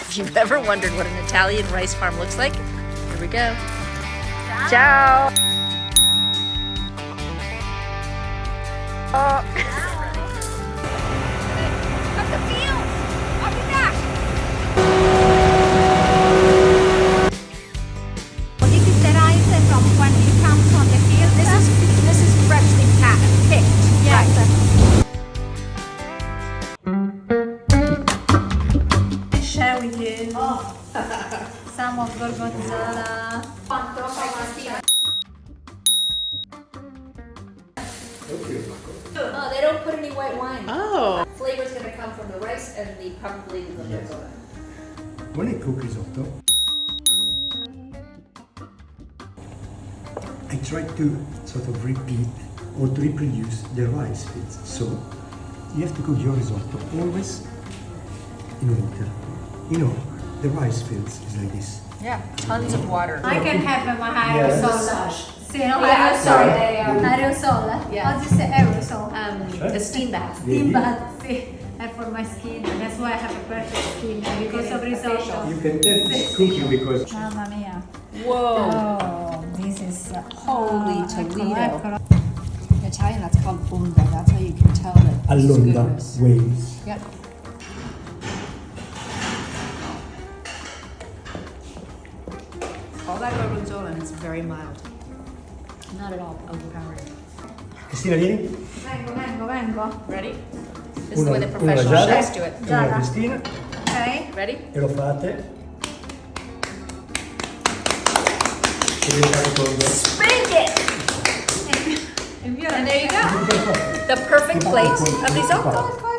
If you've ever wondered what an Italian rice farm looks like, here we go. Ciao! Oh. Cut the fields! I'll be back! This is the rice from when it comes from the field. This is freshly picked. Yes. Right. Share with you. Some of gorgonzola. Oh, they don't put any white wine. Oh. Flavor's gonna come from the rice and probably the gorgonzola. When I cook risotto, I try to sort of repeat or to reproduce the rice bits. So you have to cook your risotto always in water. You know, the rice fields is like this. Yeah, tons of water. I can have my Yes. aerosol. See, no, Yeah, sorry, they aerosol. Yeah. How do you say aerosol? A steam bath. Steam bath, see, and for my skin. That's why I have a perfect skin because of risotto. You can tell it's cooking because Mamma mia. Whoa. Oh, this is Holy Toledo. Eccolo. In Italian, that's called bunda. That's how you can tell that it's all'onda goodness. waves. Yep. All that gorgonzola and it's very mild. Not at all overpowering. Cristina, vieni. Vengo. Ready? This is the way the Una professional Giada, chefs do it. una Giada. Cristina, Ok. Ready? e lo fate. E diventate con Spank it! Il mio And there you go. The perfect plate of risotto.